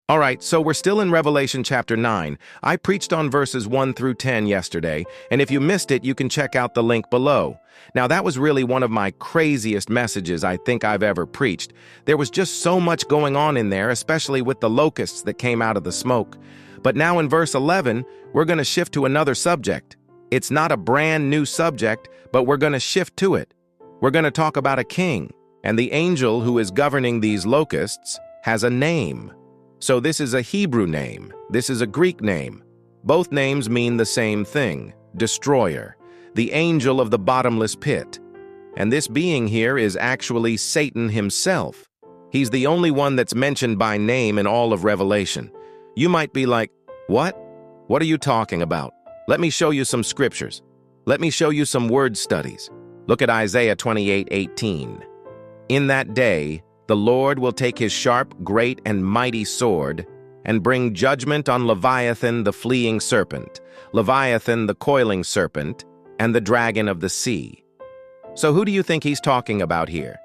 All right, so we're still in Revelation chapter 9. I preached on verses 1 through 10 yesterday, and if you missed it, you can check out the link below. Now, that was really one of my craziest messages I think I've ever preached. There was just so much going on in there, especially with the locusts that came out of the smoke. But now in verse 11, we're going to shift to another subject. It's not a brand new subject, but we're going to shift to it. We're going to talk about a king, and the angel who is governing these locusts has a name. So this is a Hebrew name. This is a Greek name. Both names mean the same thing, destroyer, the angel of the bottomless pit. And this being here is actually Satan himself. He's the only one that's mentioned by name in all of Revelation. You might be like, what? What are you talking about? Let me show you some scriptures. Let me show you some word studies. Look at Isaiah 28:18. In that day, the Lord will take his sharp, great, and mighty sword and bring judgment on Leviathan the fleeing serpent, Leviathan the coiling serpent, and the dragon of the sea. So who do you think he's talking about here?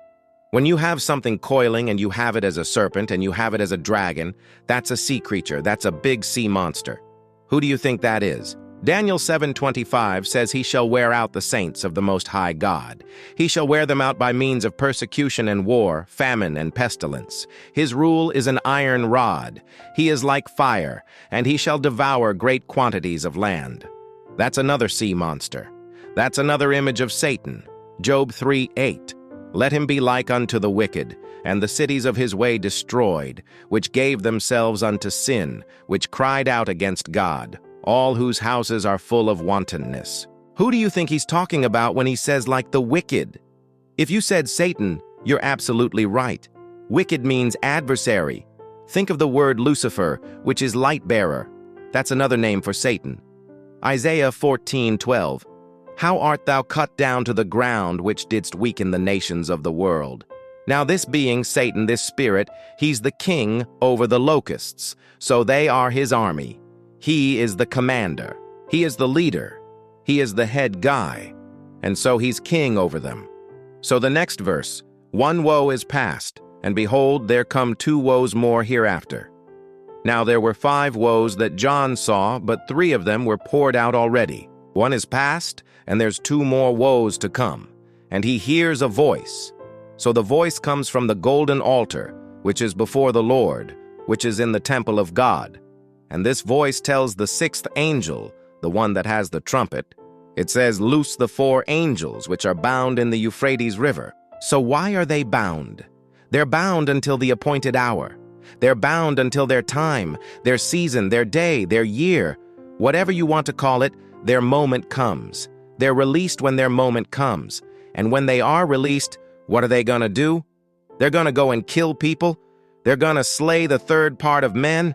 When you have something coiling and you have it as a serpent and you have it as a dragon, that's a sea creature, that's a big sea monster. Who do you think that is? Daniel 7:25 says he shall wear out the saints of the Most High God. He shall wear them out by means of persecution and war, famine and pestilence. His rule is an iron rod. He is like fire, and he shall devour great quantities of land. That's another sea monster. That's another image of Satan. Job 3:8. Let him be like unto the wicked, and the cities of his way destroyed, which gave themselves unto sin, which cried out against God, all whose houses are full of wantonness. Who do you think he's talking about when he says like the wicked? If you said Satan, you're absolutely right. Wicked means adversary. Think of the word Lucifer, which is light bearer. That's another name for Satan. Isaiah 14:12. How art thou cut down to the ground, which didst weaken the nations of the world? Now this being Satan, this spirit, he's the king over the locusts, so they are his army. He is the commander. He is the leader. He is the head guy. And so he's king over them. So the next verse, one woe is past, and behold, there come 2 woes more hereafter. Now there were 5 woes that John saw, but 3 of them were poured out already. 1 is past, and there's 2 more woes to come. And he hears a voice. So the voice comes from the golden altar, which is before the Lord, which is in the temple of God. And this voice tells the 6th angel, the one that has the trumpet, it says, loose the 4 angels which are bound in the Euphrates River. So why are they bound? They're bound until the appointed hour. They're bound until their time, their season, their day, their year. Whatever you want to call it, their moment comes. They're released when their moment comes. And when they are released, what are they going to do? They're going to go and kill people. They're going to slay the 3rd part of men.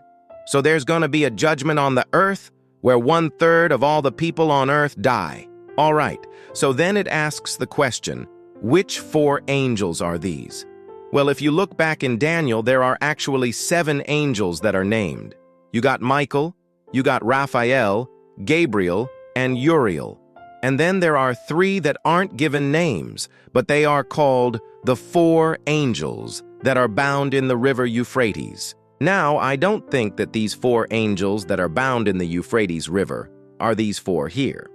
So there's going to be a judgment on the earth where 1/3 of all the people on earth die. All right, so then it asks the question, which 4 angels are these? Well, if you look back in Daniel, there are actually 7 angels that are named. You got Michael, you got Raphael, Gabriel, and Uriel. And then there are 3 that aren't given names, but they are called the 4 angels that are bound in the river Euphrates. Now, I don't think that these 4 angels that are bound in the Euphrates River are these 4 here.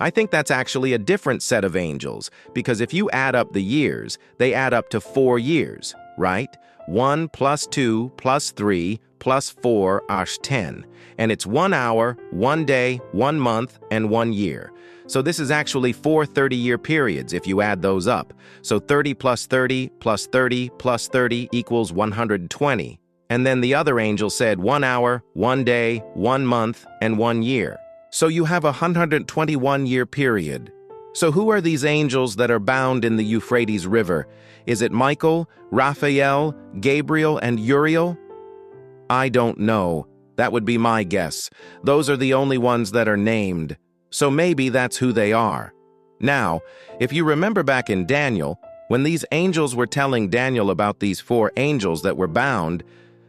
I think that's actually a different set of angels, because if you add up the years, they add up to 4 years, right? 1 plus 2 plus 3 plus 4 is 10. And it's 1 hour, 1 day, 1 month, and 1 year. So this is actually 4 30-year periods if you add those up. So 30 plus 30 plus 30 plus 30 equals 120. And then the other angel said 1 hour, 1 day, 1 month, and 1 year. So you have a 121-year period. So who are these angels that are bound in the Euphrates River? Is it Michael, Raphael, Gabriel, and Uriel? I don't know. That would be my guess. Those are the only ones that are named. So maybe that's who they are. Now, if you remember back in Daniel, when these angels were telling Daniel about these 4 angels that were bound,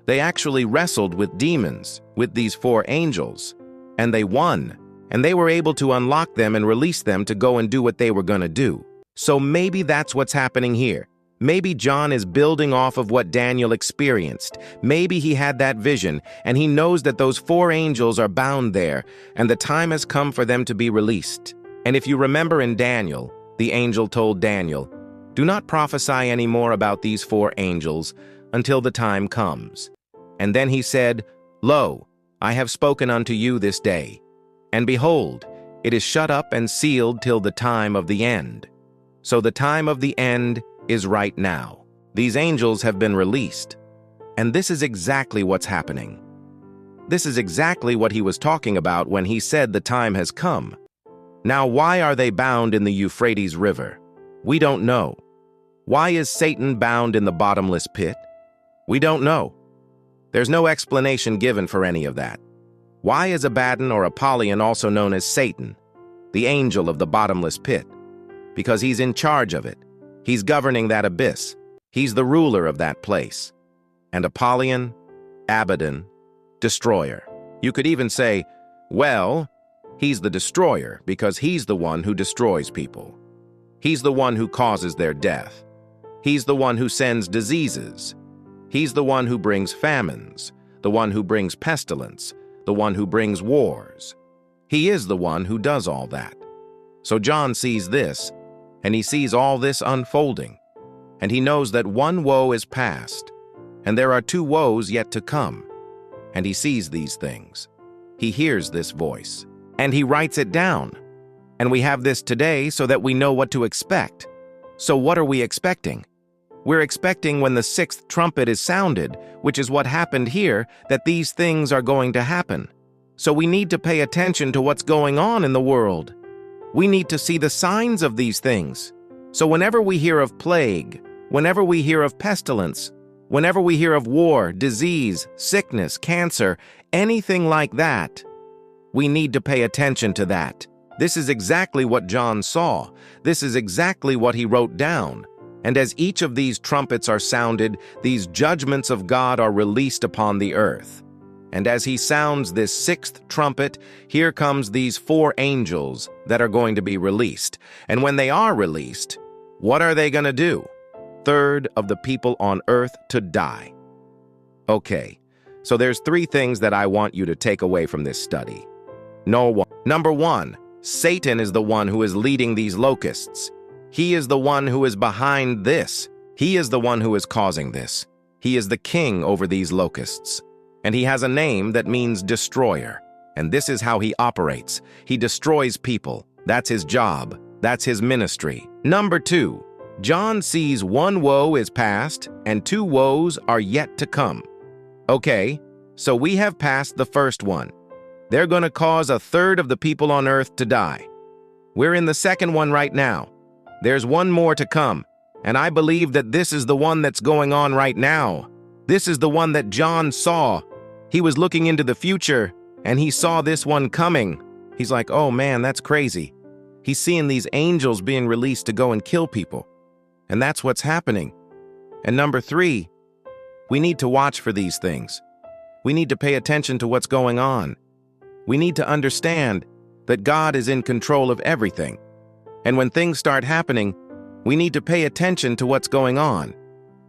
they actually wrestled with demons, with these 4 angels, and they won, and they were able to unlock them and release them to go and do what they were going to do. So maybe that's what's happening here. Maybe John is building off of what Daniel experienced. Maybe he had that vision, and he knows that those 4 angels are bound there, and the time has come for them to be released. And if you remember in Daniel, the angel told Daniel, "Do not prophesy any more about these 4 angels until the time comes." And then he said, "Lo, I have spoken unto you this day. And behold, it is shut up and sealed till the time of the end." So the time of the end is right now. These angels have been released. And this is exactly what's happening. This is exactly what he was talking about when he said the time has come. Now, why are they bound in the Euphrates River? We don't know. Why is Satan bound in the bottomless pit? We don't know. There's no explanation given for any of that. Why is Abaddon or Apollyon also known as Satan, the angel of the bottomless pit? Because he's in charge of it. He's governing that abyss. He's the ruler of that place. And Apollyon, Abaddon, destroyer. You could even say, well, he's the destroyer because he's the one who destroys people. He's the one who causes their death. He's the one who sends diseases. He's the one who brings famines, the one who brings pestilence, the one who brings wars. He is the one who does all that. So John sees this, and he sees all this unfolding, and he knows that one woe is past, and there are 2 woes yet to come. And he sees these things. He hears this voice, and he writes it down. And we have this today so that we know what to expect. So what are we expecting? We're expecting when the 6th trumpet is sounded, which is what happened here, that these things are going to happen. So we need to pay attention to what's going on in the world. We need to see the signs of these things. So whenever we hear of plague, whenever we hear of pestilence, whenever we hear of war, disease, sickness, cancer, anything like that, we need to pay attention to that. This is exactly what John saw. This is exactly what he wrote down. And as each of these trumpets are sounded, these judgments of God are released upon the earth. And as he sounds this 6th trumpet, here comes these 4 angels that are going to be released. And when they are released, what are they going to do? 1/3 of the people on earth to die. Okay, so there's 3 things that I want you to take away from this study. Number 1, Satan is the one who is leading these locusts. He is the one who is behind this. He is the one who is causing this. He is the king over these locusts. And he has a name that means destroyer. And this is how he operates. He destroys people. That's his job. That's his ministry. Number 2, John sees 1 woe is past and 2 woes are yet to come. Okay, so we have passed the first one. They're going to cause 1/3 of the people on earth to die. We're in the second one right now. There's 1 more to come, and I believe that this is the one that's going on right now. This is the one that John saw. He was looking into the future, and he saw this one coming. He's like, oh man, that's crazy. He's seeing these angels being released to go and kill people. And that's what's happening. And number 3, we need to watch for these things. We need to pay attention to what's going on. We need to understand that God is in control of everything. And when things start happening, we need to pay attention to what's going on.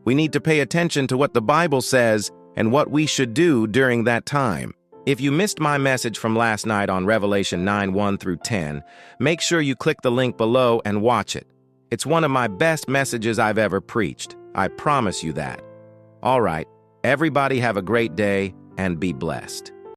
We need to pay attention to what the Bible says and what we should do during that time. If you missed my message from last night on Revelation 9:1-10, make sure you click the link below and watch it. It's one of my best messages I've ever preached. I promise you that. All right, everybody have a great day and be blessed.